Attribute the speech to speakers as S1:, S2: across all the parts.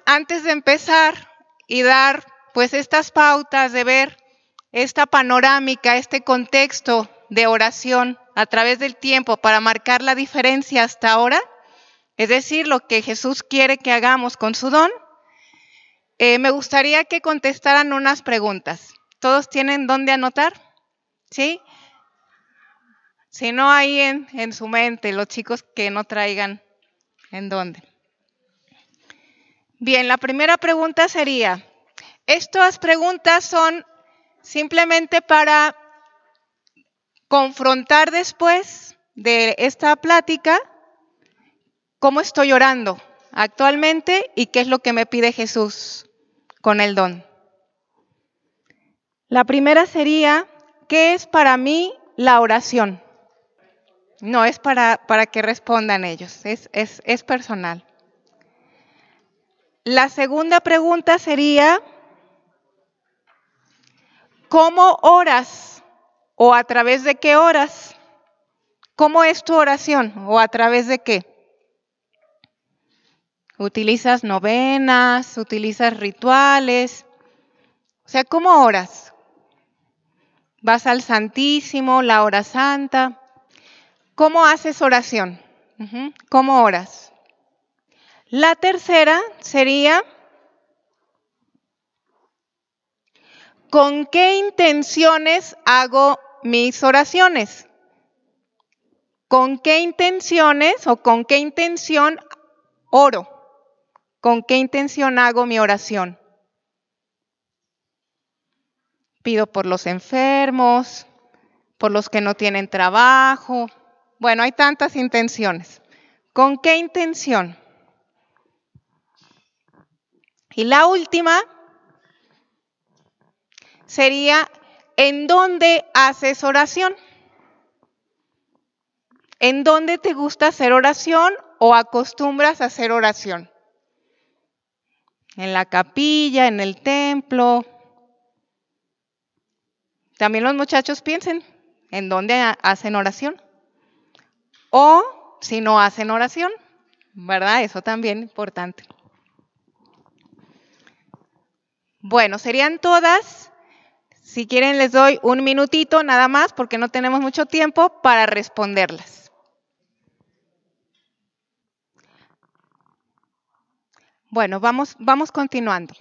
S1: antes de empezar y dar pues estas pautas de ver esta panorámica, este contexto de oración a través del tiempo para marcar la diferencia hasta ahora, es decir, lo que Jesús quiere que hagamos con su don, me gustaría que contestaran unas preguntas. ¿Todos tienen dónde anotar? ¿Sí? Si no, ahí en su mente, los chicos que no traigan en dónde. Bien, la primera pregunta sería, estas preguntas son simplemente para confrontar después de esta plática cómo estoy orando actualmente y qué es lo que me pide Jesús con el don. La primera sería, ¿qué es para mí la oración? No es para que respondan ellos, es personal. La segunda pregunta sería, ¿cómo oras o a través de qué oras? ¿Cómo es tu oración o a través de qué? ¿Utilizas novenas? ¿Utilizas rituales? O sea, ¿cómo oras? ¿Vas al Santísimo, la hora santa? ¿Cómo haces oración? ¿Cómo oras? La tercera sería, ¿con qué intenciones hago mis oraciones? ¿Con qué intenciones o con qué intención oro? ¿Con qué intención hago mi oración? Pido por los enfermos, por los que no tienen trabajo. Bueno, hay tantas intenciones. ¿Con qué intención? Y la última sería, ¿en dónde haces oración? ¿En dónde te gusta hacer oración o acostumbras a hacer oración? ¿En la capilla, en el templo? También los muchachos piensen, ¿en dónde hacen oración? O si no hacen oración, ¿verdad? Eso también es importante. Bueno, serían todas. Si quieren les doy un minutito nada más porque no tenemos mucho tiempo para responderlas. Bueno, vamos continuando.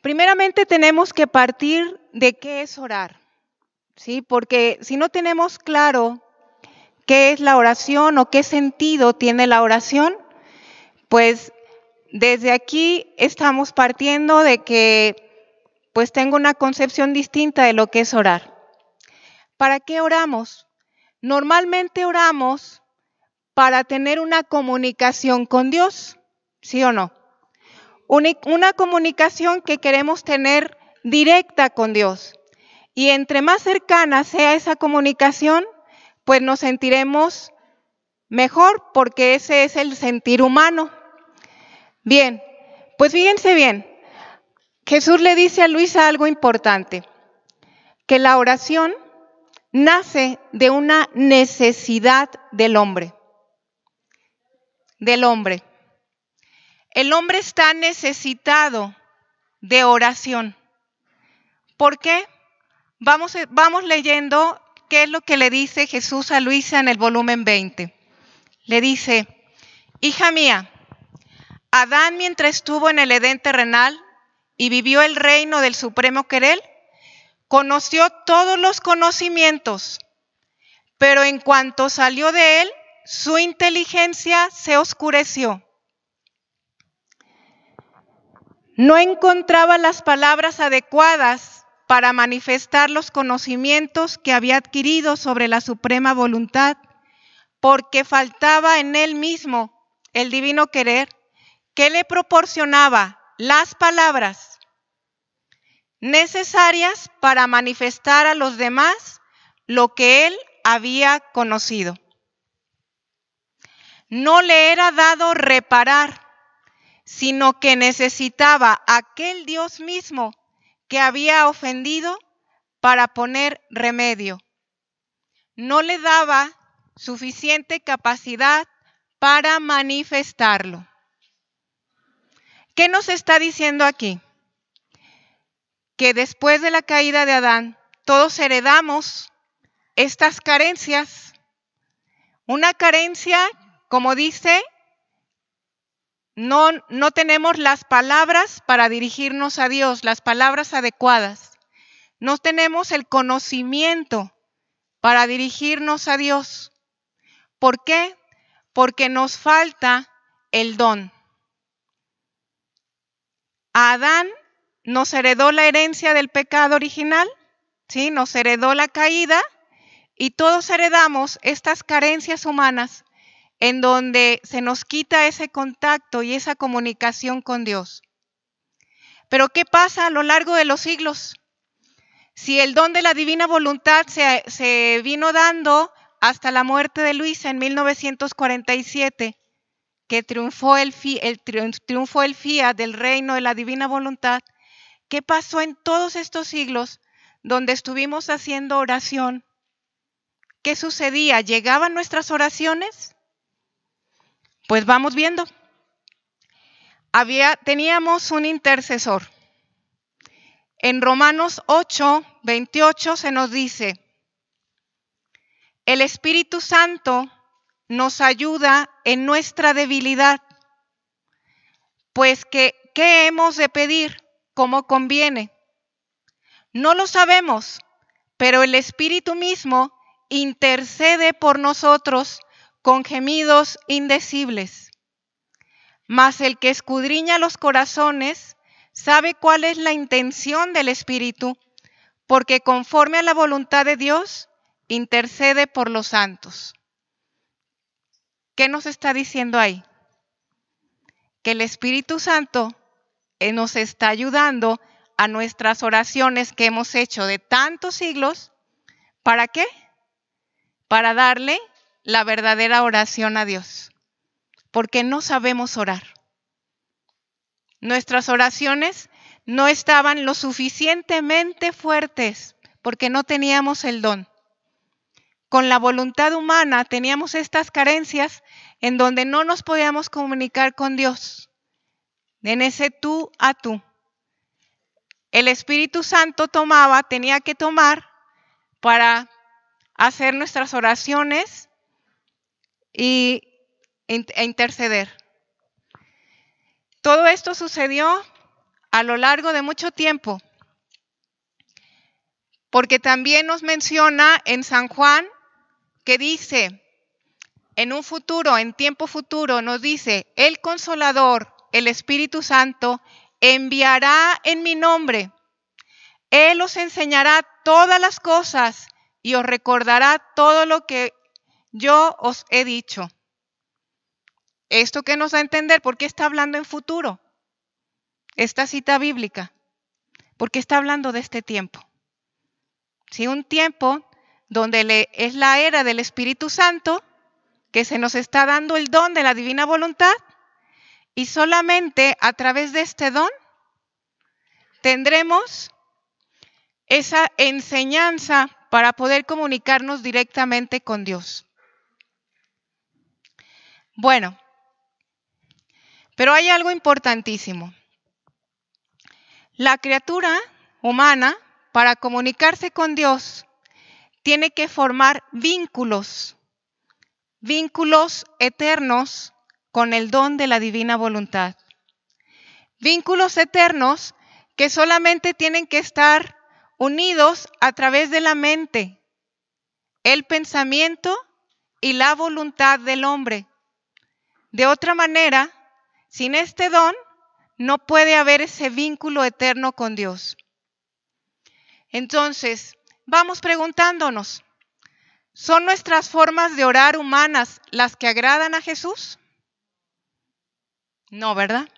S1: Primeramente tenemos que partir de qué es orar, ¿sí? Porque si no tenemos claro qué es la oración o qué sentido tiene la oración, pues desde aquí estamos partiendo de que pues tengo una concepción distinta de lo que es orar. ¿Para qué oramos? Normalmente oramos para tener una comunicación con Dios, ¿sí o no? Una comunicación que queremos tener directa con Dios. Y entre más cercana sea esa comunicación, pues nos sentiremos mejor porque ese es el sentir humano. Bien, pues fíjense bien, Jesús le dice a Luisa algo importante, que la oración nace de una necesidad del hombre. El hombre está necesitado de oración. ¿Por qué? Vamos leyendo qué es lo que le dice Jesús a Luisa en el volumen 20. Le dice, hija mía, Adán mientras estuvo en el Edén terrenal y vivió el reino del supremo querer, conoció todos los conocimientos, pero en cuanto salió de él, su inteligencia se oscureció. No encontraba las palabras adecuadas para manifestar los conocimientos que había adquirido sobre la suprema voluntad, porque faltaba en él mismo el divino querer que le proporcionaba las palabras necesarias para manifestar a los demás lo que él había conocido. No le era dado reparar, sino que necesitaba aquel Dios mismo que había ofendido para poner remedio. No le daba suficiente capacidad para manifestarlo. ¿Qué nos está diciendo aquí? Que después de la caída de Adán, todos heredamos estas carencias. Una carencia, como dice, no tenemos las palabras para dirigirnos a Dios, las palabras adecuadas. No tenemos el conocimiento para dirigirnos a Dios. ¿Por qué? Porque nos falta el don. A Adán nos heredó la herencia del pecado original, ¿sí? Nos heredó la caída y todos heredamos estas carencias humanas en donde se nos quita ese contacto y esa comunicación con Dios. Pero ¿qué pasa a lo largo de los siglos? Si el don de la divina voluntad se vino dando hasta la muerte de Luisa en 1947, que triunfó el fiat del reino de la divina voluntad, ¿qué pasó en todos estos siglos donde estuvimos haciendo oración? ¿Qué sucedía? ¿Llegaban nuestras oraciones? Pues vamos viendo. Teníamos un intercesor. En Romanos 8, 28 se nos dice, el Espíritu Santo nos ayuda en nuestra debilidad, pues ¿qué hemos de pedir como conviene? No lo sabemos, pero el Espíritu mismo intercede por nosotros con gemidos indecibles. Mas el que escudriña los corazones sabe cuál es la intención del Espíritu, porque conforme a la voluntad de Dios, intercede por los santos. ¿Qué nos está diciendo ahí? Que el Espíritu Santo nos está ayudando a nuestras oraciones que hemos hecho de tantos siglos. ¿Para qué? Para darle la verdadera oración a Dios. Porque no sabemos orar. Nuestras oraciones no estaban lo suficientemente fuertes porque no teníamos el don. Con la voluntad humana teníamos estas carencias en donde no nos podíamos comunicar con Dios. En ese tú a tú. El Espíritu Santo tenía que tomar para hacer nuestras oraciones e interceder. Todo esto sucedió a lo largo de mucho tiempo, porque también nos menciona en San Juan que dice, en tiempo futuro, nos dice, el Consolador, el Espíritu Santo, enviará en mi nombre. Él os enseñará todas las cosas y os recordará todo lo que yo os he dicho. ¿Esto qué nos da a entender? ¿Por qué está hablando en futuro? Esta cita bíblica. Porque está hablando de este tiempo. ¿Sí? Un tiempo donde es la era del Espíritu Santo, que se nos está dando el don de la divina voluntad, y solamente a través de este don tendremos esa enseñanza para poder comunicarnos directamente con Dios. Bueno, pero hay algo importantísimo. La criatura humana, para comunicarse con Dios, tiene que formar vínculos eternos con el don de la divina voluntad. Vínculos eternos que solamente tienen que estar unidos a través de la mente, el pensamiento y la voluntad del hombre. De otra manera, sin este don, no puede haber ese vínculo eterno con Dios. Entonces, vamos preguntándonos, ¿son nuestras formas de orar humanas las que agradan a Jesús? No, ¿verdad?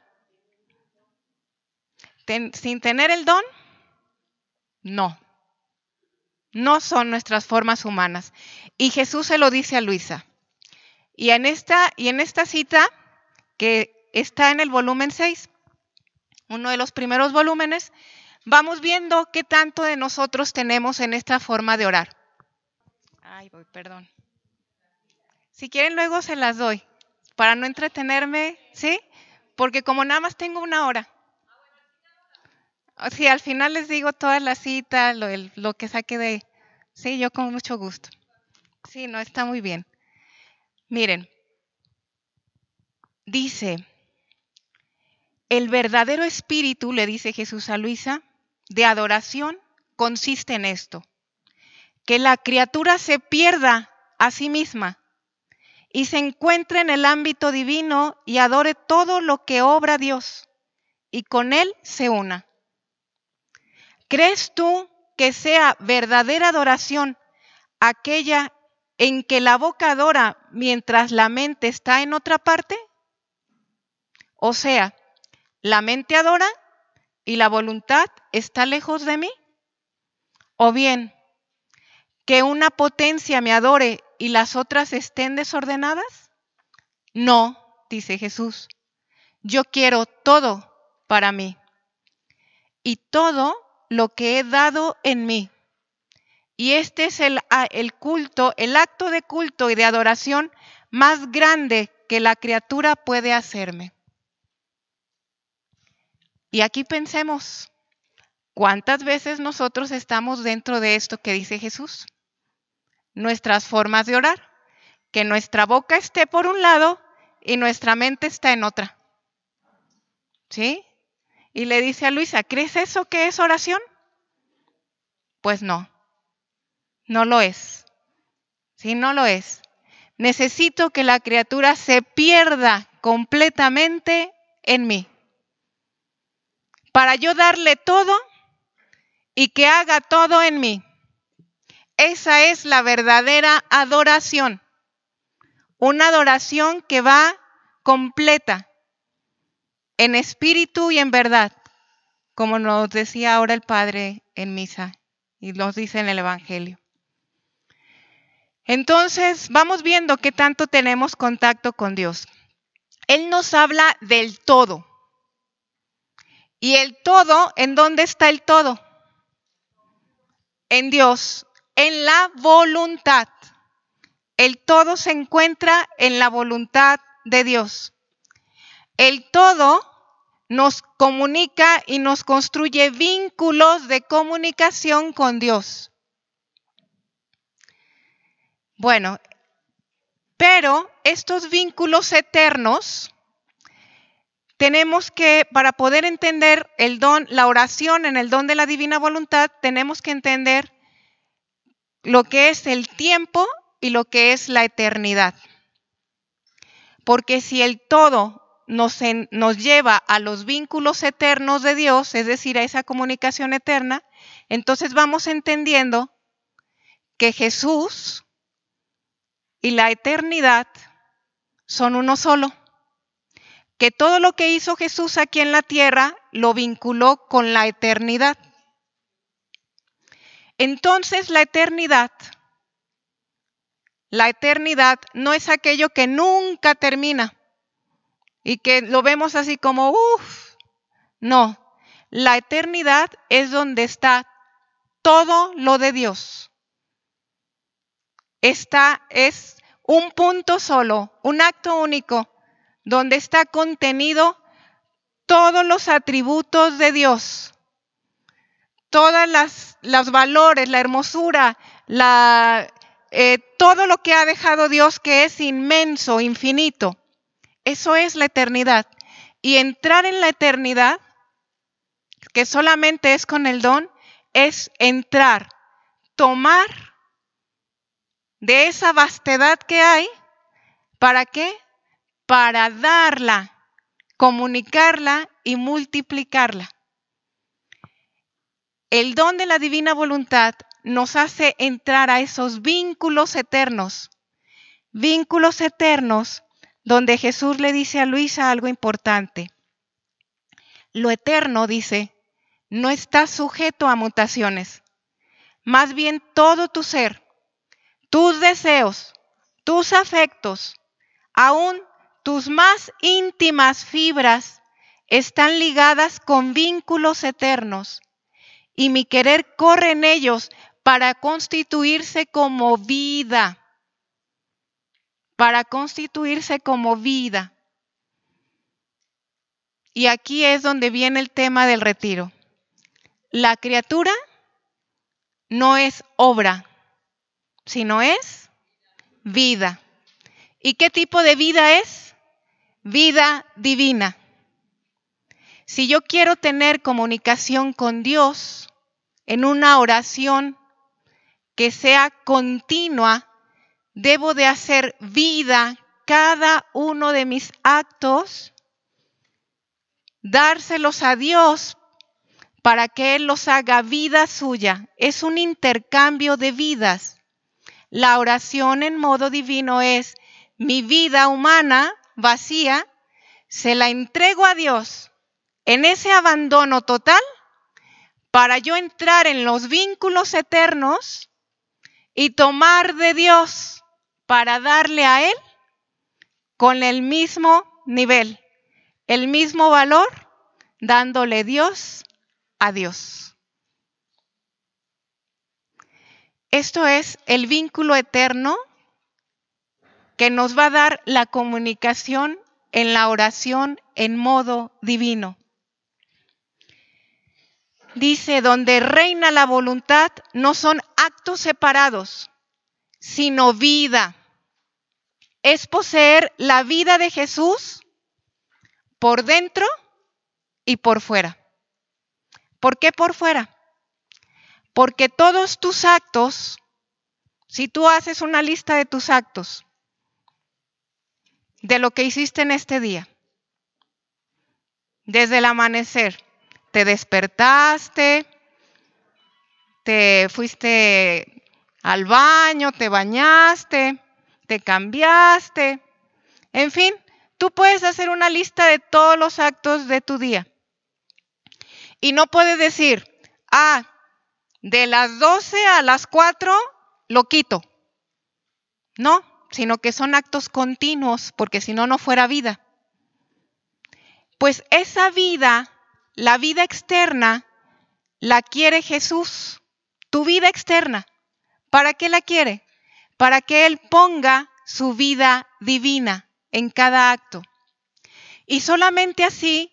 S1: Sin tener el don, no. No son nuestras formas humanas. Y Jesús se lo dice a Luisa. Y en esta cita, que está en el volumen 6, uno de los primeros volúmenes, vamos viendo qué tanto de nosotros tenemos en esta forma de orar. Perdón. Si quieren luego se las doy, para no entretenerme, ¿sí? porque como nada más tengo 1 hora. Sí, al final les digo todas las citas, lo que saque de... Sí, yo con mucho gusto. Sí, no, está muy bien. Miren, dice, el verdadero espíritu, le dice Jesús a Luisa, de adoración consiste en esto, que la criatura se pierda a sí misma y se encuentre en el ámbito divino y adore todo lo que obra Dios y con Él se una. ¿Crees tú que sea verdadera adoración aquella en que la boca adora mientras la mente está en otra parte? O sea, ¿la mente adora y la voluntad está lejos de mí? ¿O bien, que una potencia me adore y las otras estén desordenadas? No, dice Jesús, yo quiero todo para mí y todo lo que he dado en mí. Y este es el culto, el acto de culto y de adoración más grande que la criatura puede hacerme. Y aquí pensemos, ¿cuántas veces nosotros estamos dentro de esto que dice Jesús? Nuestras formas de orar, que nuestra boca esté por un lado y nuestra mente está en otra. ¿Sí? Y le dice a Luisa, ¿crees eso que es oración? Pues no, no lo es. Sí, no lo es. Necesito que la criatura se pierda completamente en mí, para yo darle todo y que haga todo en mí. Esa es la verdadera adoración. Una adoración que va completa, en espíritu y en verdad, como nos decía ahora el Padre en misa y nos dice en el Evangelio. Entonces, vamos viendo qué tanto tenemos contacto con Dios. Él nos habla del todo. ¿Y el todo? ¿En dónde está el todo? En Dios, en la voluntad. El todo se encuentra en la voluntad de Dios. El todo nos comunica y nos construye vínculos de comunicación con Dios. Bueno, pero estos vínculos eternos tenemos que, para poder entender el don, la oración en el don de la divina voluntad, tenemos que entender lo que es el tiempo y lo que es la eternidad. Porque si el todo nos lleva a los vínculos eternos de Dios, es decir, a esa comunicación eterna, entonces vamos entendiendo que Jesús y la eternidad son uno solo. Que todo lo que hizo Jesús aquí en la tierra lo vinculó con la eternidad. Entonces la eternidad no es aquello que nunca termina y que lo vemos así como, no. La eternidad es donde está todo lo de Dios. Esta es un punto solo, un acto único, donde está contenido todos los atributos de Dios, todos los valores, la hermosura, todo lo que ha dejado Dios, que es inmenso, infinito. Eso es la eternidad. Y entrar en la eternidad, que solamente es con el don, es entrar, tomar de esa vastedad que hay. ¿Para qué? Para darla, comunicarla y multiplicarla. El don de la divina voluntad nos hace entrar a esos vínculos eternos donde Jesús le dice a Luisa algo importante. Lo eterno, dice, no está sujeto a mutaciones. Más bien todo tu ser, tus deseos, tus afectos, aún tus más íntimas fibras están ligadas con vínculos eternos y mi querer corre en ellos para constituirse como vida. Para constituirse como vida. Y aquí es donde viene el tema del retiro. La criatura no es obra, sino es vida. ¿Y qué tipo de vida es? Vida divina. Si yo quiero tener comunicación con Dios en una oración que sea continua, debo de hacer vida cada uno de mis actos, dárselos a Dios para que Él los haga vida suya. Es un intercambio de vidas. La oración en modo divino es: mi vida humana vacía, se la entrego a Dios en ese abandono total para yo entrar en los vínculos eternos y tomar de Dios para darle a Él con el mismo nivel, el mismo valor, dándole Dios a Dios. Esto es el vínculo eterno que nos va a dar la comunicación en la oración en modo divino. Dice, donde reina la voluntad no son actos separados, sino vida. Es poseer la vida de Jesús por dentro y por fuera. ¿Por qué por fuera? Porque todos tus actos, si tú haces una lista de tus actos, de lo que hiciste en este día, desde el amanecer, te despertaste, te fuiste al baño, te bañaste, te cambiaste, en fin, tú puedes hacer una lista de todos los actos de tu día. Y no puedes decir, de las 12 a las 4 lo quito. No, sino que son actos continuos, porque si no, no fuera vida. Pues esa vida, la vida externa, la quiere Jesús. Tu vida externa. ¿Para qué la quiere? Para que Él ponga su vida divina en cada acto. Y solamente así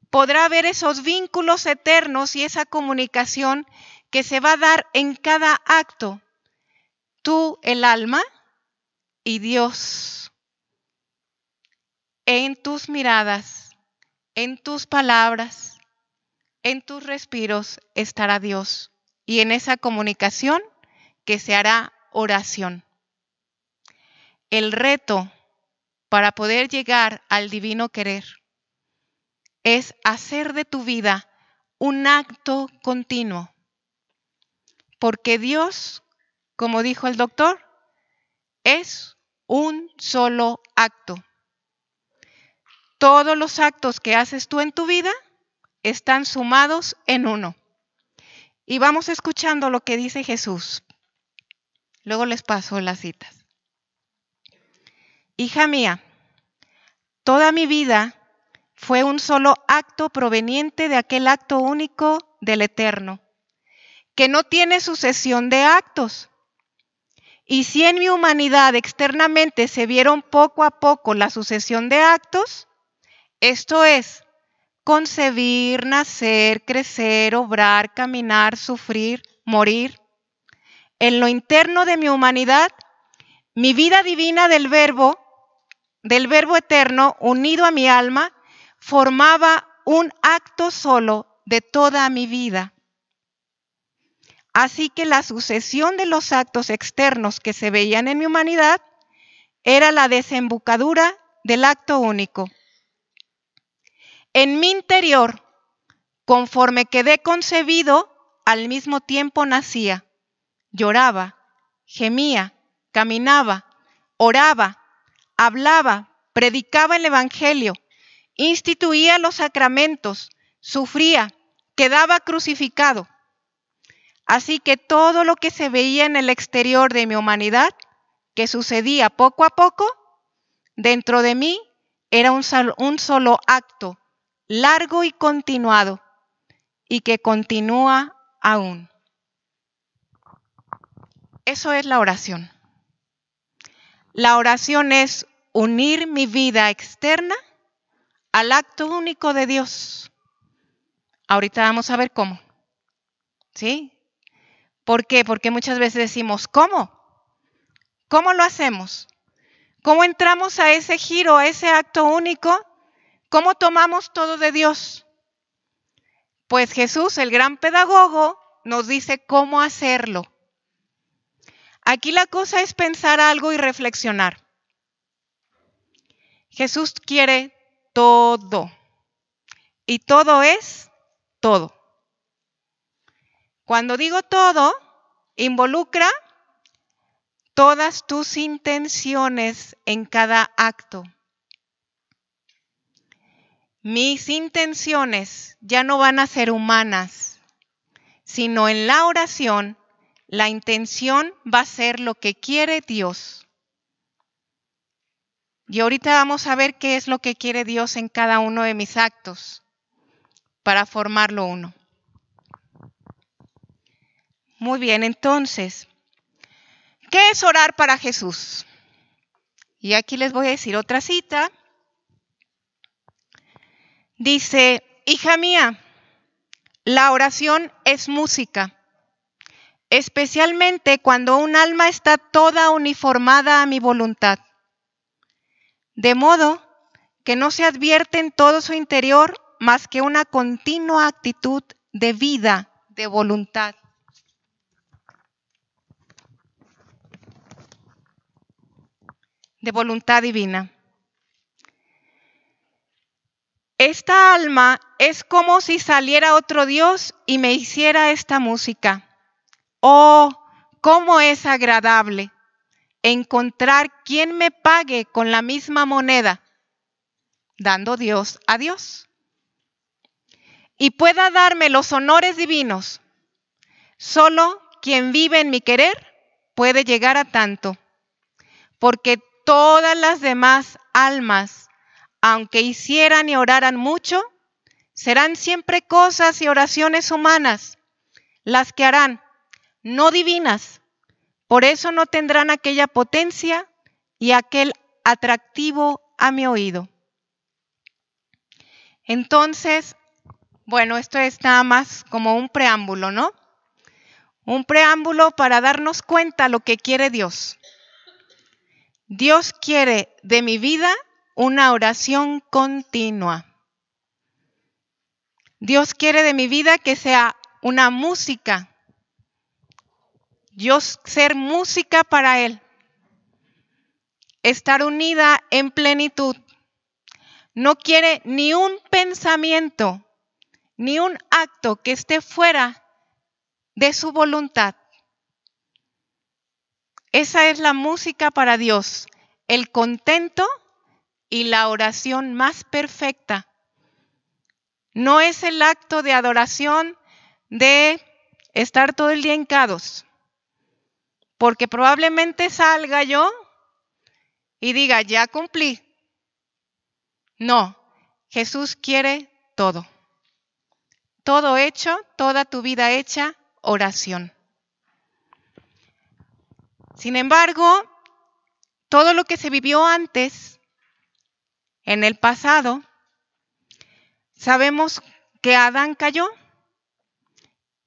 S1: podrá haber esos vínculos eternos y esa comunicación que se va a dar en cada acto. Tú, el alma, y Dios. En tus miradas, en tus palabras, en tus respiros estará Dios. Y en esa comunicación que se hará oración. El reto para poder llegar al divino querer es hacer de tu vida un acto continuo. Porque Dios, como dijo el doctor, es un solo acto. Todos los actos que haces tú en tu vida están sumados en uno. Y vamos escuchando lo que dice Jesús. Luego les paso las citas. Hija mía, toda mi vida fue un solo acto proveniente de aquel acto único del Eterno, que no tiene sucesión de actos. Y si en mi humanidad externamente se vieron poco a poco la sucesión de actos, esto es, concebir, nacer, crecer, obrar, caminar, sufrir, morir, en lo interno de mi humanidad, mi vida divina del verbo eterno unido a mi alma, formaba un acto solo de toda mi vida. Así que la sucesión de los actos externos que se veían en mi humanidad era la desembocadura del acto único. En mi interior, conforme quedé concebido, al mismo tiempo nacía, lloraba, gemía, caminaba, oraba, hablaba, predicaba el evangelio, instituía los sacramentos, sufría, quedaba crucificado. Así que todo lo que se veía en el exterior de mi humanidad, que sucedía poco a poco, dentro de mí era un solo acto, largo y continuado, y que continúa aún. Eso es la oración. La oración es unir mi vida externa al acto único de Dios. Ahorita vamos a ver cómo. ¿Sí? ¿Por qué? Porque muchas veces decimos, ¿cómo? ¿Cómo lo hacemos? ¿Cómo entramos a ese giro, a ese acto único? ¿Cómo tomamos todo de Dios? Pues Jesús, el gran pedagogo, nos dice cómo hacerlo. Aquí la cosa es pensar algo y reflexionar. Jesús quiere todo. Y todo es todo. Cuando digo todo, involucra todas tus intenciones en cada acto. Mis intenciones ya no van a ser humanas, sino en la oración, la intención va a ser lo que quiere Dios. Y ahorita vamos a ver qué es lo que quiere Dios en cada uno de mis actos para formarlo uno. Muy bien, entonces, ¿qué es orar para Jesús? Y aquí les voy a decir otra cita. Dice, hija mía, la oración es música, especialmente cuando un alma está toda uniformada a mi voluntad, de modo que no se advierte en todo su interior más que una continua actitud de vida, de voluntad. De voluntad divina. Esta alma es como si saliera otro Dios y me hiciera esta música. Oh, cómo es agradable encontrar quien me pague con la misma moneda, dando Dios a Dios, y pueda darme los honores divinos. Solo quien vive en mi querer puede llegar a tanto, porque todas las demás almas, aunque hicieran y oraran mucho, serán siempre cosas y oraciones humanas las que harán, no divinas. Por eso no tendrán aquella potencia y aquel atractivo a mi oído. Entonces, bueno, esto es nada más como un preámbulo, ¿no? Un preámbulo para darnos cuenta lo que quiere Dios. Dios quiere de mi vida una oración continua. Dios quiere de mi vida que sea una música. Yo ser música para Él. Estar unida en plenitud. No quiere ni un pensamiento, ni un acto que esté fuera de su voluntad. Esa es la música para Dios, el contento y la oración más perfecta. No es el acto de adoración de estar todo el día hincados, porque probablemente salga yo y diga, ya cumplí. No, Jesús quiere todo. Todo hecho, toda tu vida hecha, oración. Sin embargo, todo lo que se vivió antes, en el pasado, sabemos que Adán cayó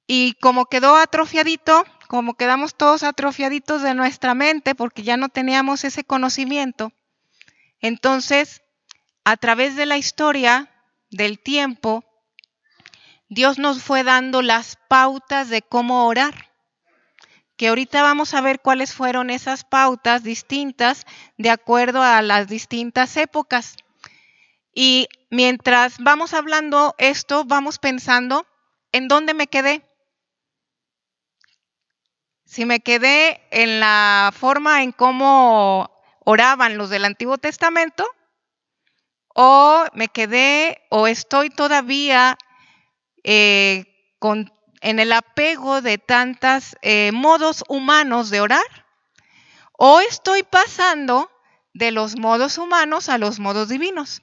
S1: y como quedó atrofiadito, como quedamos todos atrofiaditos de nuestra mente porque ya no teníamos ese conocimiento, entonces, a través de la historia, del tiempo, Dios nos fue dando las pautas de cómo orar, que ahorita vamos a ver cuáles fueron esas pautas distintas de acuerdo a las distintas épocas. Y mientras vamos hablando esto, vamos pensando en dónde me quedé. Si me quedé en la forma en cómo oraban los del Antiguo Testamento, o me quedé o estoy todavía en el apego de tantos modos humanos de orar, o estoy pasando de los modos humanos a los modos divinos.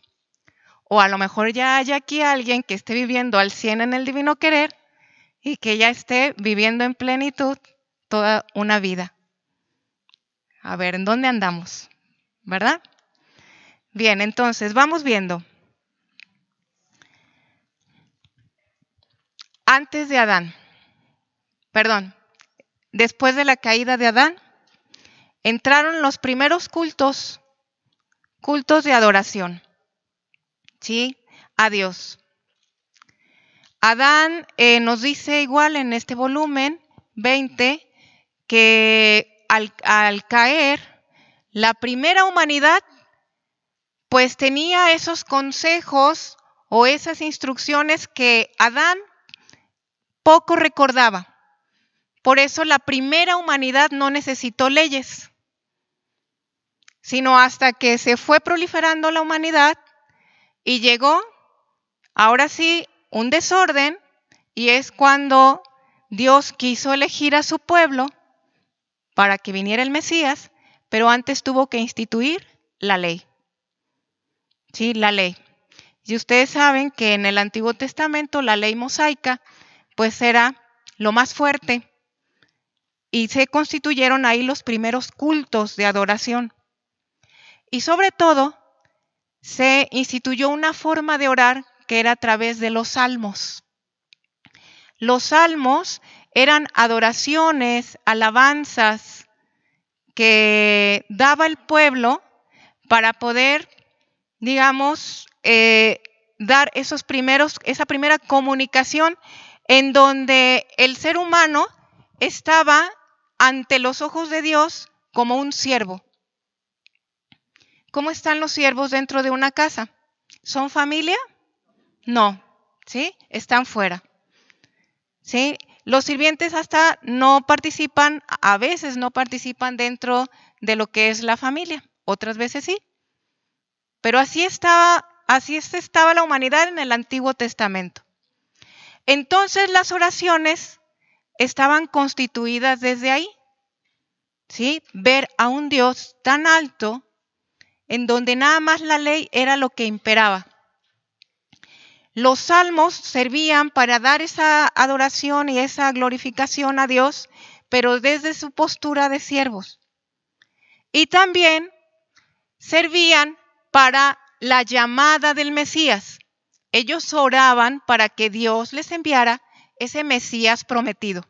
S1: O a lo mejor ya hay aquí alguien que esté viviendo al 100 en el divino querer y que ya esté viviendo en plenitud toda una vida. A ver, ¿en dónde andamos? ¿Verdad? Bien, entonces vamos viendo. antes de Adán, después de la caída de Adán, entraron los primeros cultos de adoración, ¿sí? A Dios. Adán nos dice igual en este volumen 20 que al caer, la primera humanidad pues tenía esos consejos o esas instrucciones que Adán poco recordaba. Por eso la primera humanidad no necesitó leyes, sino hasta que se fue proliferando la humanidad y llegó, ahora sí, un desorden, y es cuando Dios quiso elegir a su pueblo para que viniera el Mesías, pero antes tuvo que instituir la ley. Sí, la ley. Y ustedes saben que en el Antiguo Testamento la ley mosaica pues era lo más fuerte y se constituyeron ahí los primeros cultos de adoración. Y sobre todo se instituyó una forma de orar que era a través de los salmos. Los salmos eran adoraciones, alabanzas que daba el pueblo para poder, digamos, dar esa primera comunicación en donde el ser humano estaba ante los ojos de Dios como un siervo. ¿Cómo están los siervos dentro de una casa? ¿Son familia? No, ¿sí? Están fuera. ¿Sí? Los sirvientes hasta no participan, a veces no participan dentro de lo que es la familia, otras veces sí. Pero así estaba la humanidad en el Antiguo Testamento. Entonces las oraciones estaban constituidas desde ahí, ¿sí? Ver a un Dios tan alto en donde nada más la ley era lo que imperaba. Los salmos servían para dar esa adoración y esa glorificación a Dios, pero desde su postura de siervos. Y también servían para la llamada del Mesías. Ellos oraban para que Dios les enviara ese Mesías prometido.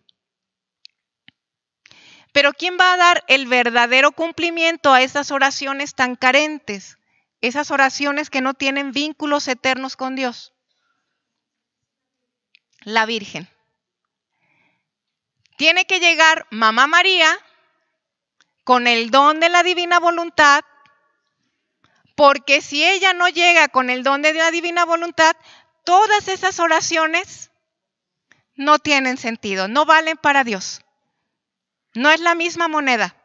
S1: Pero ¿quién va a dar el verdadero cumplimiento a esas oraciones tan carentes? Esas oraciones que no tienen vínculos eternos con Dios. La Virgen. Tiene que llegar Mamá María con el don de la divina voluntad, porque si ella no llega con el don de la divina voluntad, todas esas oraciones no tienen sentido, no valen para Dios. No es la misma moneda.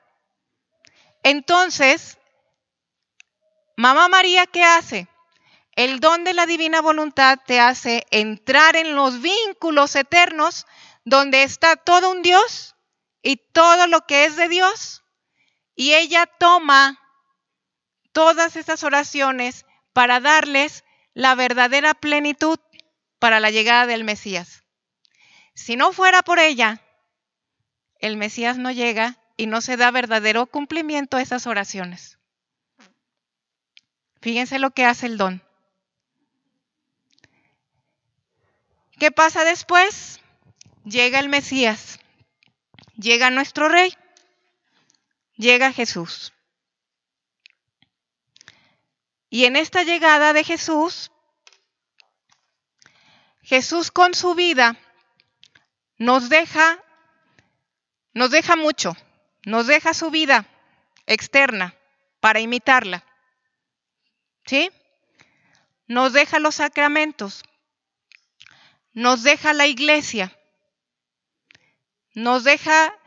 S1: Entonces, Mamá María, ¿qué hace? El don de la divina voluntad te hace entrar en los vínculos eternos donde está todo un Dios y todo lo que es de Dios. Y ella toma todas esas oraciones para darles la verdadera plenitud para la llegada del Mesías. Si no fuera por ella, el Mesías no llega y no se da verdadero cumplimiento a esas oraciones. Fíjense lo que hace el don. ¿Qué pasa después? Llega el Mesías, llega nuestro Rey, llega Jesús. Y en esta llegada de Jesús, Jesús con su vida nos deja mucho, nos deja su vida externa para imitarla, ¿sí? Nos deja los sacramentos, nos deja la iglesia, nos deja,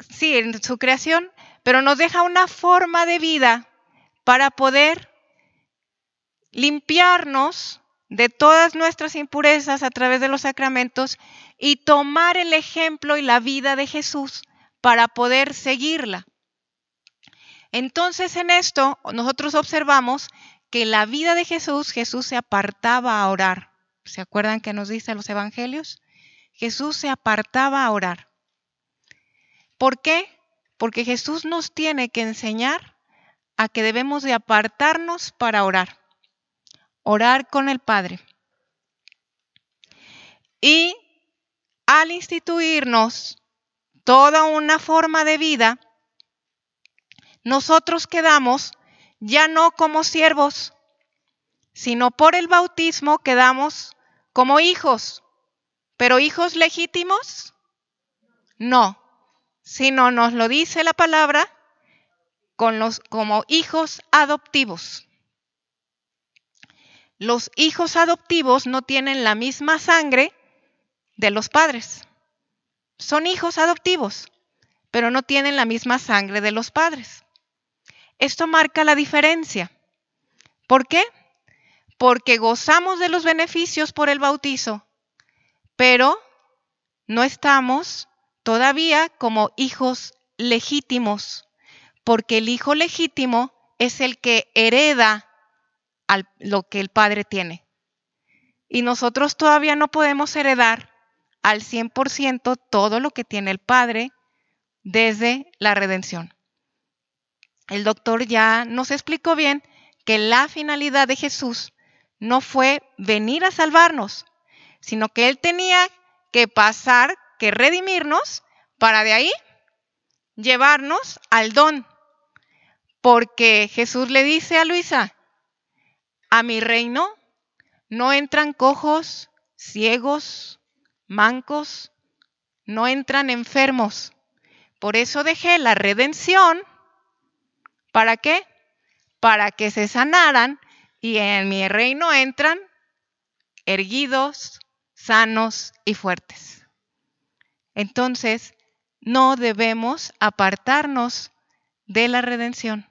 S1: sí, en su creación, pero nos deja una forma de vida para poder limpiarnos de todas nuestras impurezas a través de los sacramentos y tomar el ejemplo y la vida de Jesús para poder seguirla. Entonces en esto nosotros observamos que en la vida de Jesús se apartaba a orar. ¿Se acuerdan que nos dice los evangelios? Jesús se apartaba a orar. ¿Por qué? Porque Jesús nos tiene que enseñar a que debemos de apartarnos para orar. Orar con el Padre. Y al instituirnos toda una forma de vida, nosotros quedamos ya no como siervos, sino por el bautismo quedamos como hijos. ¿Pero hijos legítimos? No, sino nos lo dice la palabra como hijos adoptivos. Los hijos adoptivos no tienen la misma sangre de los padres. Son hijos adoptivos, pero no tienen la misma sangre de los padres. Esto marca la diferencia. ¿Por qué? Porque gozamos de los beneficios por el bautizo, pero no estamos todavía como hijos legítimos, porque el hijo legítimo es el que hereda lo que el padre tiene. Y nosotros todavía no podemos heredar al 100% todo lo que tiene el padre desde la redención. El doctor ya nos explicó bien que la finalidad de Jesús no fue venir a salvarnos, sino que Él tenía que pasar, que redimirnos, para de ahí llevarnos al don. Porque Jesús le dice a Luisa, a mi reino no entran cojos, ciegos, mancos, no entran enfermos. Por eso dejé la redención. ¿Para qué? Para que se sanaran y en mi reino entran erguidos, sanos y fuertes. Entonces, no debemos apartarnos de la redención,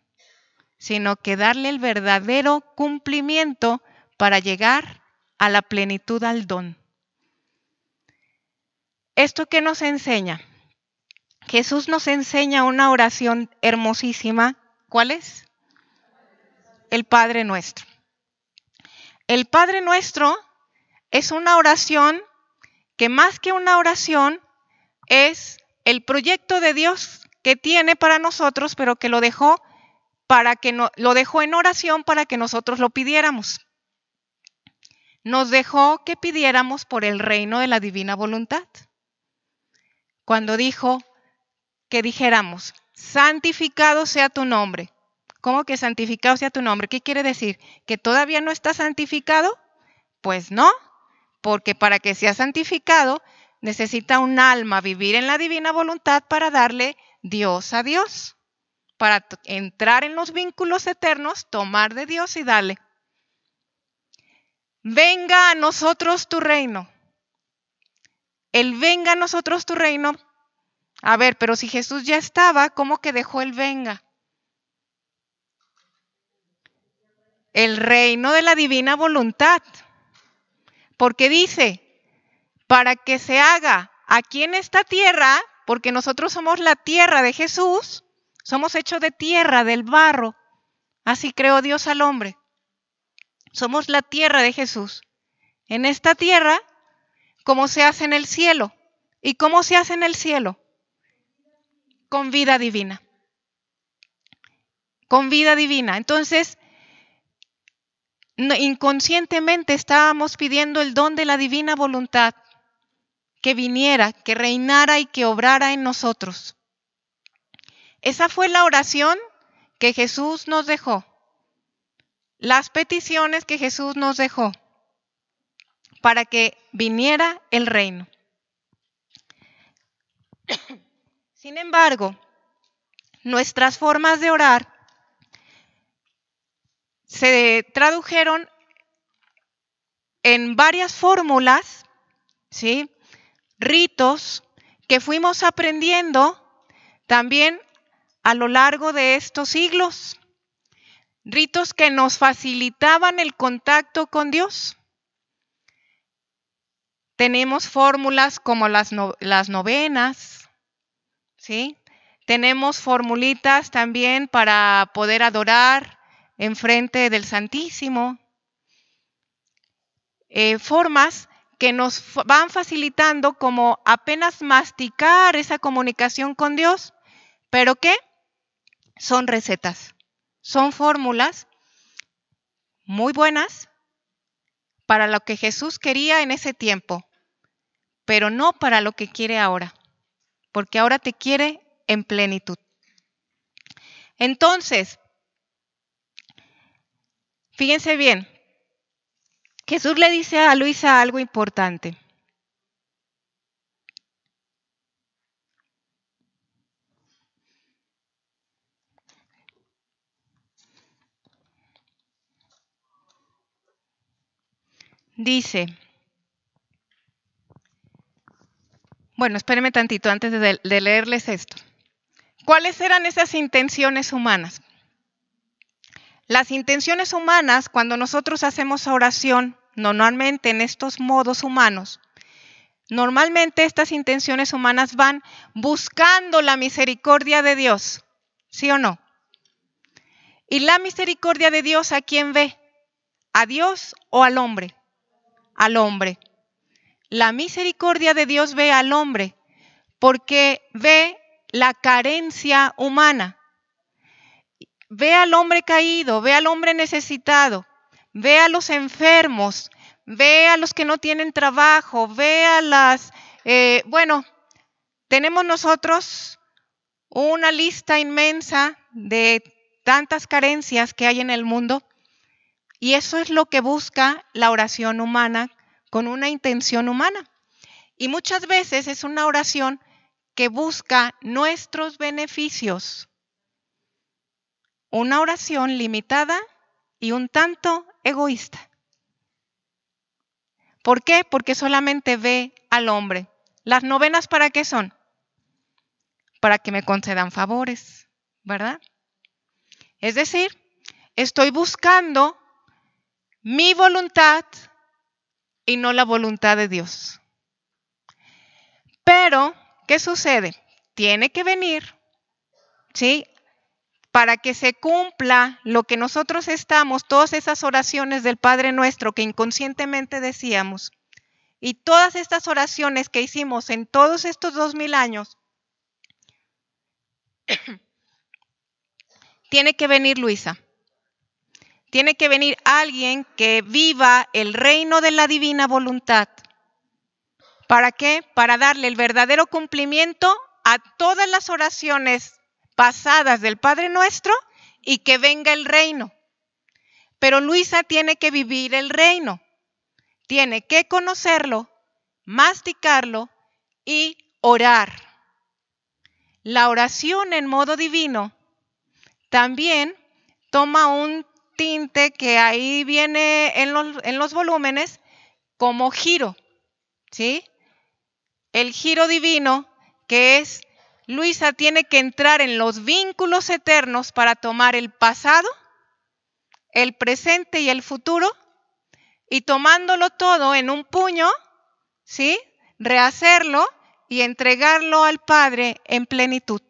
S1: sino que darle el verdadero cumplimiento para llegar a la plenitud al don. ¿Esto qué nos enseña? Jesús nos enseña una oración hermosísima. ¿Cuál es? El Padre Nuestro. El Padre Nuestro es una oración que más que una oración es el proyecto de Dios que tiene para nosotros, pero que lo dejó lo dejó en oración para que nosotros lo pidiéramos. Nos dejó que pidiéramos por el reino de la divina voluntad. Cuando dijo que dijéramos, santificado sea tu nombre. ¿Cómo que santificado sea tu nombre? ¿Qué quiere decir? ¿Que todavía no está santificado? Pues no, porque para que sea santificado necesita un alma vivir en la divina voluntad para darle Dios a Dios, para entrar en los vínculos eternos, tomar de Dios y darle. Venga a nosotros tu reino. El venga a nosotros tu reino. A ver, pero si Jesús ya estaba, ¿cómo que dejó el venga? El reino de la divina voluntad. Porque dice, para que se haga aquí en esta tierra, porque nosotros somos la tierra de Jesús, somos hechos de tierra, del barro. Así creó Dios al hombre. Somos la tierra de Jesús. En esta tierra, como se hace en el cielo. ¿Y cómo se hace en el cielo? Con vida divina. Con vida divina. Entonces, inconscientemente estábamos pidiendo el don de la divina voluntad, que viniera, que reinara y que obrara en nosotros. Esa fue la oración que Jesús nos dejó. Las peticiones que Jesús nos dejó para que viniera el reino. Sin embargo, nuestras formas de orar se tradujeron en varias fórmulas, ¿sí? Ritos que fuimos aprendiendo también a lo largo de estos siglos. Ritos que nos facilitaban el contacto con Dios. Tenemos fórmulas como las novenas, ¿sí? Tenemos formulitas también para poder adorar enfrente del Santísimo. Formas que nos van facilitando como apenas masticar esa comunicación con Dios, pero ¿qué? Son recetas, son fórmulas muy buenas para lo que Jesús quería en ese tiempo, pero no para lo que quiere ahora, porque ahora te quiere en plenitud. Entonces, fíjense bien, Jesús le dice a Luisa algo importante. Dice, bueno, espérenme tantito antes de leerles esto. ¿Cuáles eran esas intenciones humanas? Las intenciones humanas, cuando nosotros hacemos oración, normalmente en estos modos humanos, normalmente estas intenciones humanas van buscando la misericordia de Dios, ¿sí o no? ¿Y la misericordia de Dios a quién ve? ¿A Dios o al hombre? Al hombre. La misericordia de Dios ve al hombre porque ve la carencia humana. Ve al hombre caído, ve al hombre necesitado, ve a los enfermos, ve a los que no tienen trabajo, ve a las... tenemos nosotros una lista inmensa de tantas carencias que hay en el mundo y eso es lo que busca la oración humana con una intención humana. Y muchas veces es una oración que busca nuestros beneficios. Una oración limitada y un tanto egoísta. ¿Por qué? Porque solamente ve al hombre. ¿Las novenas para qué son? Para que me concedan favores, ¿verdad? Es decir, estoy buscando mi voluntad y no la voluntad de Dios. Pero, ¿qué sucede? Tiene que venir, ¿sí? Para que se cumpla lo que nosotros estamos, todas esas oraciones del Padre Nuestro que inconscientemente decíamos, y todas estas oraciones que hicimos en todos estos 2000 años, tiene que venir Luisa. Tiene que venir alguien que viva el reino de la divina voluntad. ¿Para qué? Para darle el verdadero cumplimiento a todas las oraciones pasadas del Padre Nuestro y que venga el reino. Pero Luisa tiene que vivir el reino. Tiene que conocerlo, masticarlo y orar. La oración en modo divino también toma un tinte que ahí viene en los volúmenes como giro, ¿sí? El giro divino que es, Luisa tiene que entrar en los vínculos eternos para tomar el pasado, el presente y el futuro y tomándolo todo en un puño, ¿sí? Rehacerlo y entregarlo al Padre en plenitud.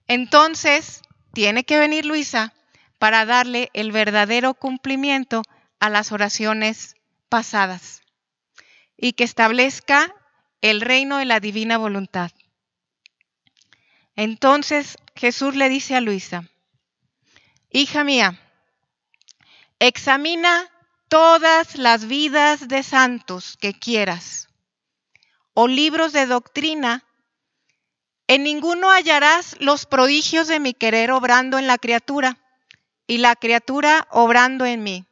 S1: Entonces, tiene que venir Luisa para darle el verdadero cumplimiento a las oraciones pasadas y que establezca el reino de la divina voluntad. Entonces, Jesús le dice a Luisa, hija mía, examina todas las vidas de santos que quieras o libros de doctrina. En ninguno hallarás los prodigios de mi querer obrando en la criatura y la criatura obrando en mí.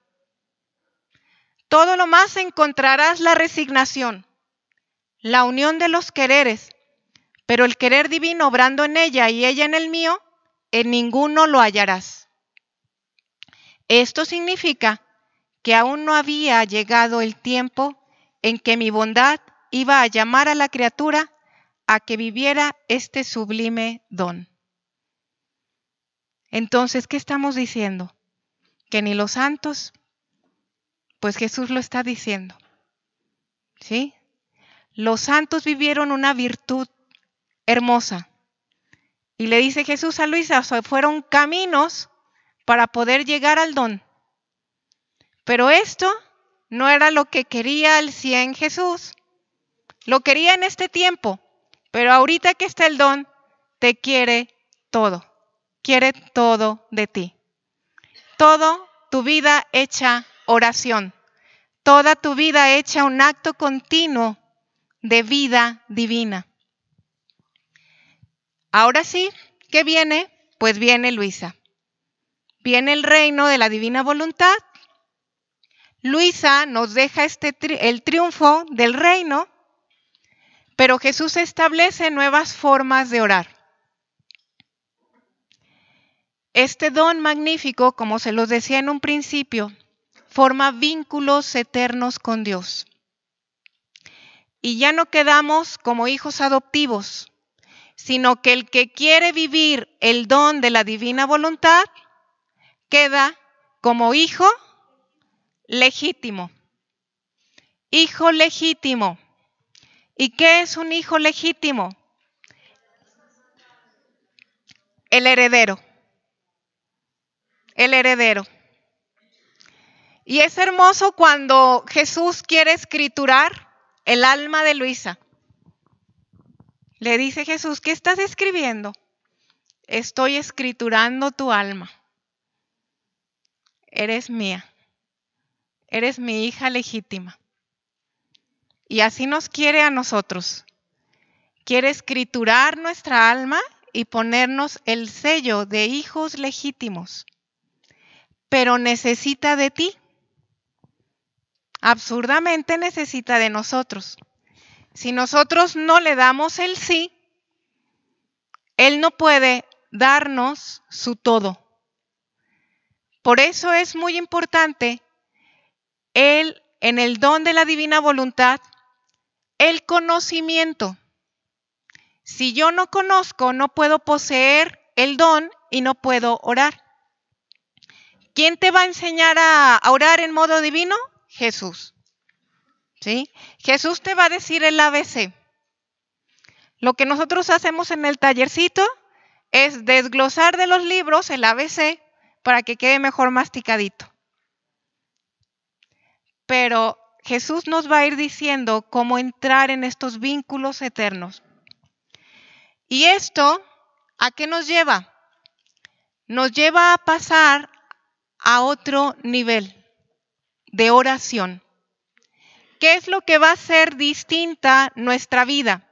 S1: Todo lo más encontrarás la resignación, la unión de los quereres, pero el querer divino obrando en ella y ella en el mío, en ninguno lo hallarás. Esto significa que aún no había llegado el tiempo en que mi bondad iba a llamar a la criatura a que viviera este sublime don. Entonces, ¿qué estamos diciendo? Que ni los santos, pues Jesús lo está diciendo, ¿sí? Los santos vivieron una virtud hermosa. Y le dice Jesús a Luisa, o sea, fueron caminos para poder llegar al don. Pero esto no era lo que quería el 100 Jesús. Lo quería en este tiempo, pero ahorita que está el don, te quiere todo. Quiere todo de ti. Todo tu vida hecha oración. toda tu vida hecha un acto continuo de vida divina. Ahora sí, ¿qué viene? Pues viene Luisa. Viene el reino de la divina voluntad. Luisa nos deja el triunfo del reino, pero Jesús establece nuevas formas de orar. Este don magnífico, como se los decía en un principio, forma vínculos eternos con Dios. Y ya no quedamos como hijos adoptivos, sino que el que quiere vivir el don de la divina voluntad queda como hijo legítimo. Hijo legítimo. ¿Y qué es un hijo legítimo? El heredero. El heredero. Y es hermoso cuando Jesús quiere escriturar el alma de Luisa. Le dice Jesús, ¿qué estás escribiendo? Estoy escriturando tu alma. Eres mía. Eres mi hija legítima. Y así nos quiere a nosotros. Quiere escriturar nuestra alma y ponernos el sello de hijos legítimos. Pero necesita de ti. Absurdamente necesita de nosotros. Si nosotros no le damos el sí, Él no puede darnos su todo. Por eso es muy importante en el don de la divina voluntad, el conocimiento. Si yo no conozco, no puedo poseer el don y no puedo orar. ¿Quién te va a enseñar a orar en modo divino? Jesús. ¿Sí? Jesús te va a decir el ABC. Lo que nosotros hacemos en el tallercito es desglosar de los libros el ABC para que quede mejor masticadito. Pero Jesús nos va a ir diciendo cómo entrar en estos vínculos eternos. ¿Y esto a qué nos lleva? Nos lleva a pasar a otro nivel de oración. ¿Qué es lo que va a hacer distinta nuestra vida?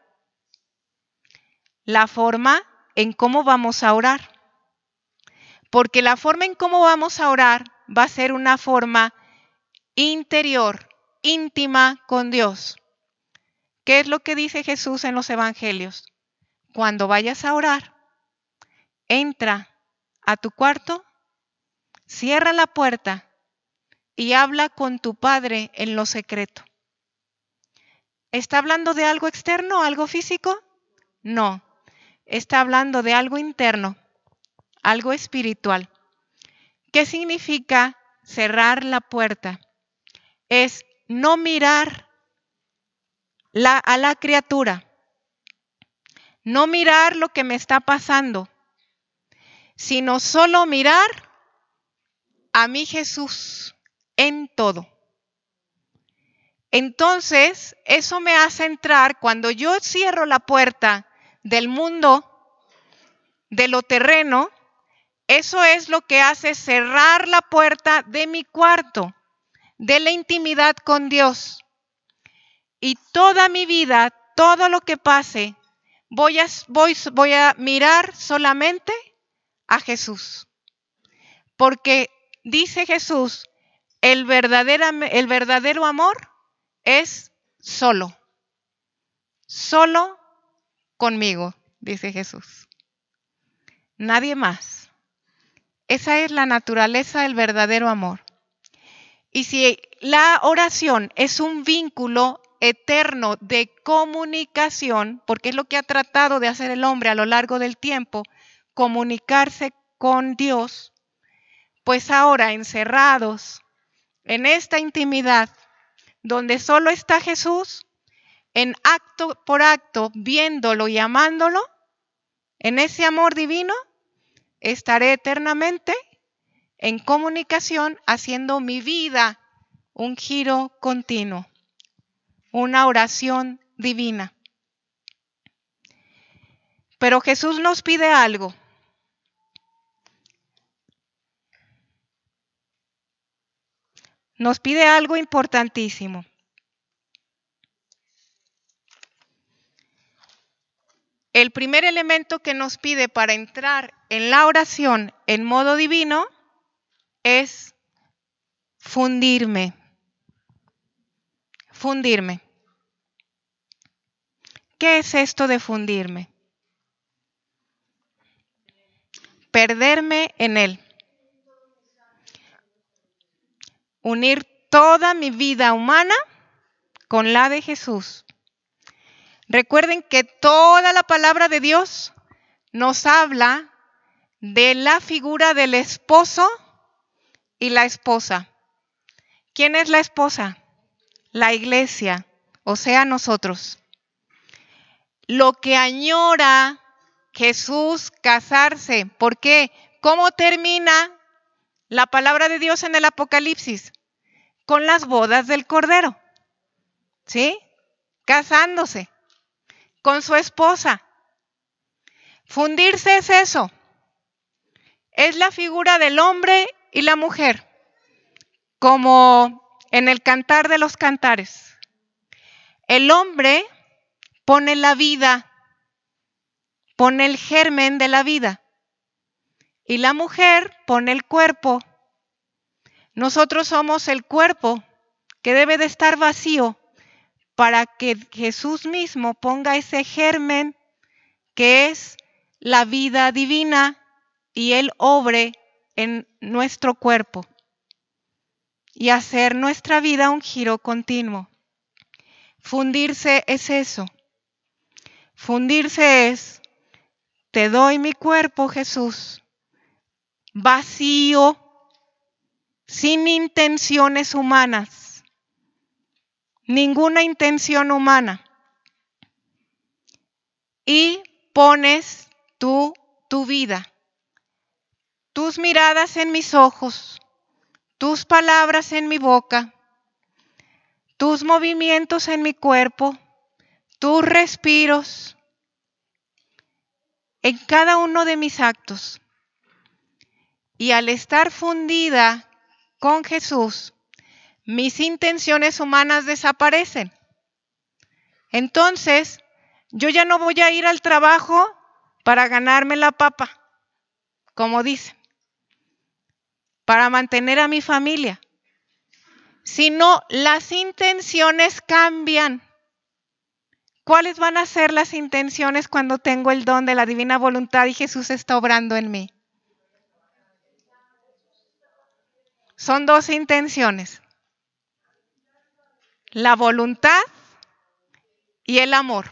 S1: La forma en cómo vamos a orar. Porque la forma en cómo vamos a orar va a ser una forma interior, íntima con Dios. ¿Qué es lo que dice Jesús en los evangelios? Cuando vayas a orar, entra a tu cuarto, cierra la puerta y habla con tu Padre en lo secreto. ¿Está hablando de algo externo, algo físico? No, está hablando de algo interno, algo espiritual. ¿Qué significa cerrar la puerta? Es no mirar a la criatura, no mirar lo que me está pasando, sino solo mirar a mi Jesús en todo. Entonces, eso me hace entrar, cuando yo cierro la puerta del mundo, de lo terreno, eso es lo que hace cerrar la puerta de mi cuarto, de la intimidad con Dios. Y toda mi vida, todo lo que pase, voy a mirar solamente a Jesús. Porque dice Jesús, el verdadero amor es solo conmigo, dice Jesús. Nadie más. Esa es la naturaleza del verdadero amor. Y si la oración es un vínculo eterno de comunicación, porque es lo que ha tratado de hacer el hombre a lo largo del tiempo, comunicarse con Dios, pues ahora encerrados en esta intimidad, donde solo está Jesús, en acto por acto, viéndolo y amándolo, en ese amor divino, estaré eternamente en comunicación, haciendo mi vida un giro continuo, una oración divina. Pero Jesús nos pide algo. nos pide algo importantísimo. El primer elemento que nos pide para entrar en la oración en modo divino es fundirme. Fundirme. ¿Qué es esto de fundirme? Perderme en Él. Unir toda mi vida humana con la de Jesús. Recuerden que toda la palabra de Dios nos habla de la figura del esposo y la esposa. ¿Quién es la esposa? La iglesia, o sea, nosotros. Lo que añora Jesús casarse. ¿Por qué? ¿Cómo termina la palabra de Dios en el Apocalipsis? Con las bodas del Cordero. ¿Sí? Casándose con su esposa. Fundirse es eso. Es la figura del hombre y la mujer, como en el Cantar de los Cantares. El hombre pone la vida, pone el germen de la vida, y la mujer pone el cuerpo. Nosotros somos el cuerpo que debe de estar vacío para que Jesús mismo ponga ese germen que es la vida divina y Él obre en nuestro cuerpo y hacer nuestra vida un giro continuo. Fundirse es eso. Fundirse es, te doy mi cuerpo, Jesús, vacío, sin intenciones humanas, ninguna intención humana. Y pones tú tu vida, tus miradas en mis ojos, tus palabras en mi boca, tus movimientos en mi cuerpo, tus respiros, en cada uno de mis actos. Y al estar fundida con Jesús, mis intenciones humanas desaparecen. Entonces, yo ya no voy a ir al trabajo para ganarme la papa, como dicen, para mantener a mi familia, sino las intenciones cambian. ¿Cuáles van a ser las intenciones cuando tengo el don de la divina voluntad y Jesús está obrando en mí? Son dos intenciones: la voluntad y el amor.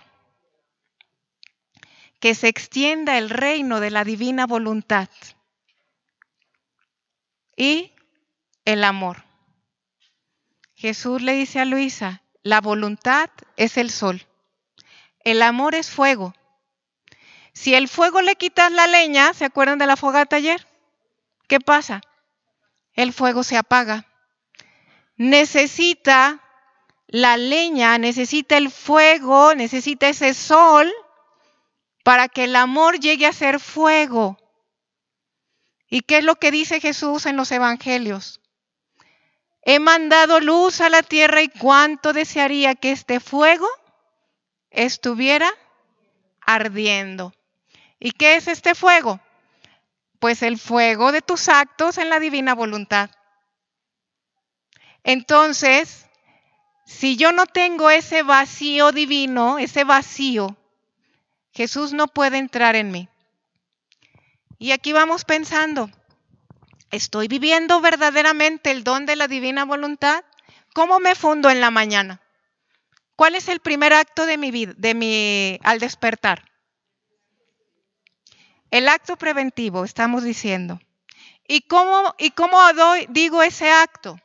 S1: Que se extienda el reino de la divina voluntad y el amor. Jesús le dice a Luisa, la voluntad es el sol, el amor es fuego. Si el fuego le quitas la leña, ¿se acuerdan de la fogata ayer? ¿Qué pasa? El fuego se apaga. Necesita la leña, necesita el fuego, necesita ese sol para que el amor llegue a ser fuego. ¿Y qué es lo que dice Jesús en los evangelios? He mandado luz a la tierra y cuánto desearía que este fuego estuviera ardiendo. ¿Y qué es este fuego? Pues el fuego de tus actos en la divina voluntad. Entonces, si yo no tengo ese vacío divino, ese vacío, Jesús no puede entrar en mí. Y aquí vamos pensando, ¿estoy viviendo verdaderamente el don de la divina voluntad? ¿Cómo me fundo en la mañana? ¿Cuál es el primer acto de mi vida, al despertar? El acto preventivo, estamos diciendo. ¿Y cómo digo ese acto?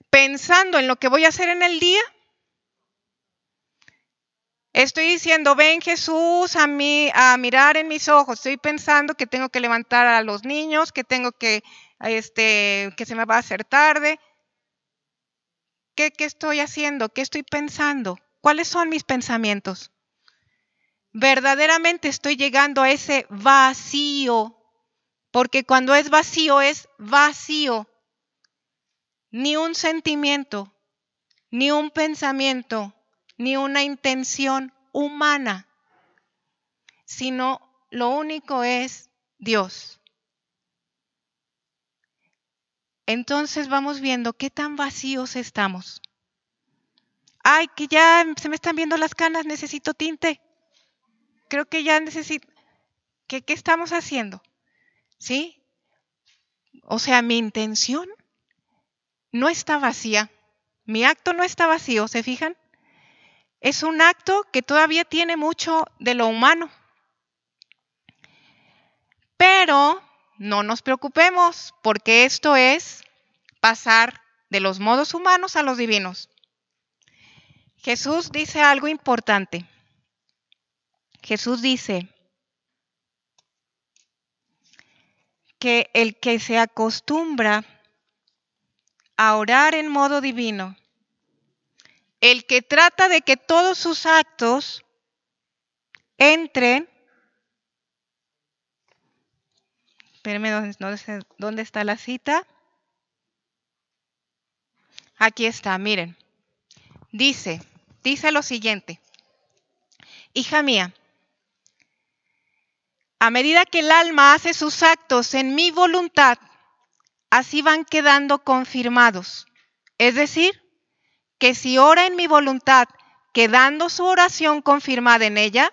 S1: Pensando en lo que voy a hacer en el día. Estoy diciendo, ven Jesús a mirar en mis ojos. Estoy pensando que tengo que levantar a los niños, que tengo que se me va a hacer tarde. ¿Qué estoy haciendo? ¿Qué estoy pensando? ¿Cuáles son mis pensamientos? Verdaderamente estoy llegando a ese vacío, porque cuando es vacío, ni un sentimiento, ni un pensamiento, ni una intención humana, sino lo único es Dios. Entonces vamos viendo qué tan vacíos estamos. Ay, que ya se me están viendo las canas, necesito tinte. Creo que ya necesito. ¿Qué estamos haciendo? ¿Sí? O sea, mi intención no está vacía. Mi acto no está vacío, ¿se fijan? Es un acto que todavía tiene mucho de lo humano. Pero no nos preocupemos, porque esto es pasar de los modos humanos a los divinos. Jesús dice algo importante. Jesús dice que el que se acostumbra a orar en modo divino, el que trata de que todos sus actos entren. Espérenme, ¿dónde está la cita? Aquí está, miren. Dice lo siguiente. Hija mía, a medida que el alma hace sus actos en mi voluntad, así van quedando confirmados. Es decir, que si ora en mi voluntad, quedando su oración confirmada en ella,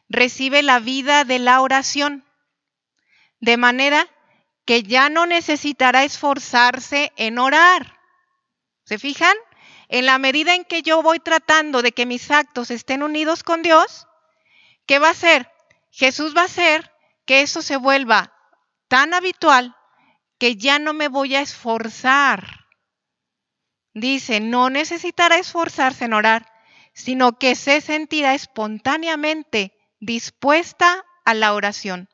S1: recibe la vida de la oración. De manera que ya no necesitará esforzarse en orar. ¿Se fijan? En la medida en que yo voy tratando de que mis actos estén unidos con Dios, ¿qué va a hacer? Jesús va a hacer que eso se vuelva tan habitual que ya no me voy a esforzar. Dice, no necesitará esforzarse en orar, sino que se sentirá espontáneamente dispuesta a la oración.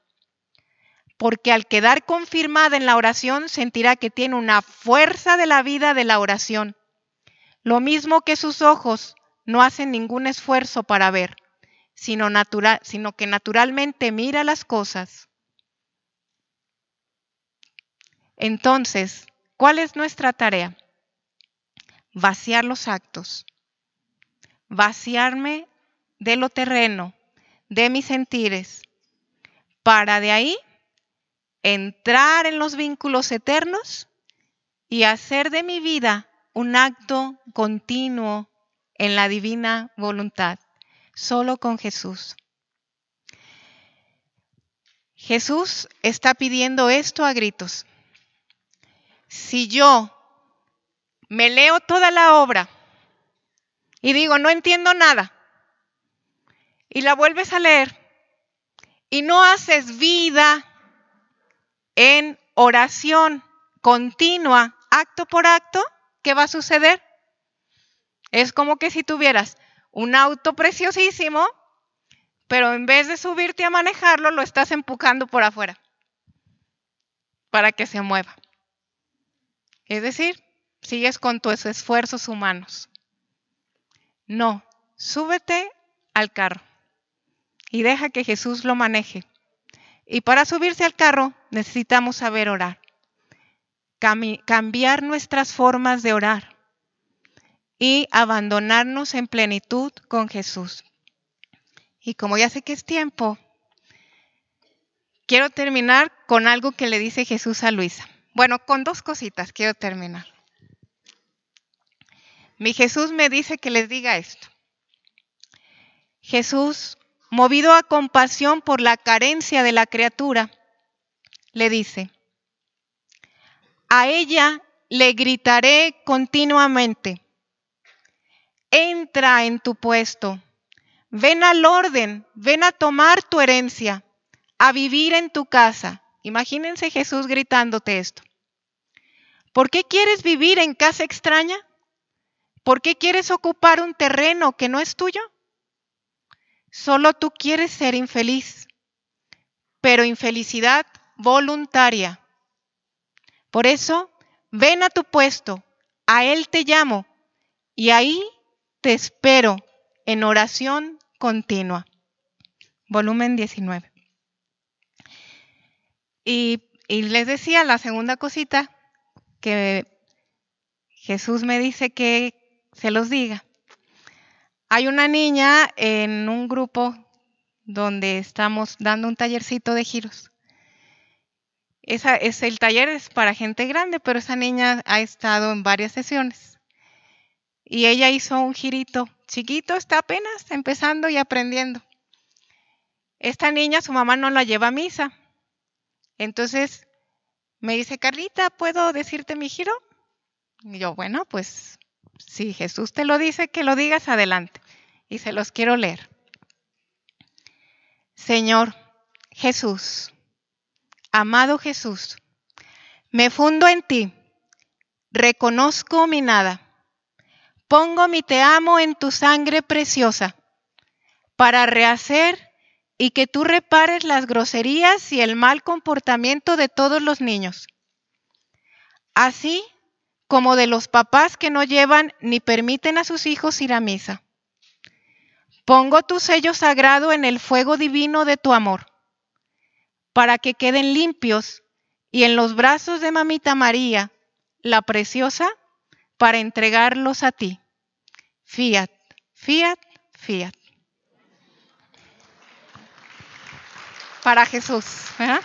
S1: Porque al quedar confirmada en la oración, sentirá que tiene una fuerza de la vida de la oración. Lo mismo que sus ojos no hacen ningún esfuerzo para ver, sino que naturalmente mira las cosas. Entonces, ¿cuál es nuestra tarea? Vaciar los actos, vaciarme de lo terreno, de mis sentires, para de ahí entrar en los vínculos eternos y hacer de mi vida un acto continuo en la divina voluntad, solo con Jesús. Jesús está pidiendo esto a gritos. Si yo me leo toda la obra y digo, no entiendo nada, y la vuelves a leer y no haces vida en oración continua, acto por acto, ¿qué va a suceder? Es como que si tuvieras un auto preciosísimo, pero en vez de subirte a manejarlo, lo estás empujando por afuera para que se mueva. Es decir, sigues con tus esfuerzos humanos. No, súbete al carro y deja que Jesús lo maneje. Y para subirse al carro necesitamos saber orar, cambiar nuestras formas de orar y abandonarnos en plenitud con Jesús. Y como ya sé que es tiempo, quiero terminar con algo que le dice Jesús a Luisa. Bueno, con dos cositas quiero terminar. Mi Jesús me dice que les diga esto. Jesús, movido a compasión por la carencia de la criatura, le dice, a ella le gritaré continuamente, entra en tu puesto, ven al orden, ven a tomar tu herencia, a vivir en tu casa. Imagínense Jesús gritándote esto. ¿Por qué quieres vivir en casa extraña? ¿Por qué quieres ocupar un terreno que no es tuyo? Solo tú quieres ser infeliz, pero infelicidad voluntaria. Por eso, ven a tu puesto, a Él te llamo, y ahí te espero en oración continua. Volumen 19. Y les decía la segunda cosita, que Jesús me dice que se los diga. Hay una niña en un grupo donde estamos dando un tallercito de giros. El taller es para gente grande, pero esa niña ha estado en varias sesiones. Y ella hizo un girito chiquito, está apenas empezando y aprendiendo. Esta niña, su mamá no la lleva a misa. Entonces me dice, Carlita, ¿puedo decirte mi giro? Y yo, bueno, pues si Jesús te lo dice, que lo digas, adelante. Y se los quiero leer. Señor Jesús, amado Jesús, me fundo en ti, reconozco mi nada, pongo mi te amo en tu sangre preciosa, para rehacer y que tú repares las groserías y el mal comportamiento de todos los niños, así como de los papás que no llevan ni permiten a sus hijos ir a misa. Pongo tu sello sagrado en el fuego divino de tu amor, para que queden limpios y en los brazos de Mamita María, la preciosa, para entregarlos a ti. Fiat, fiat, fiat. Para Jesús, ¿verdad?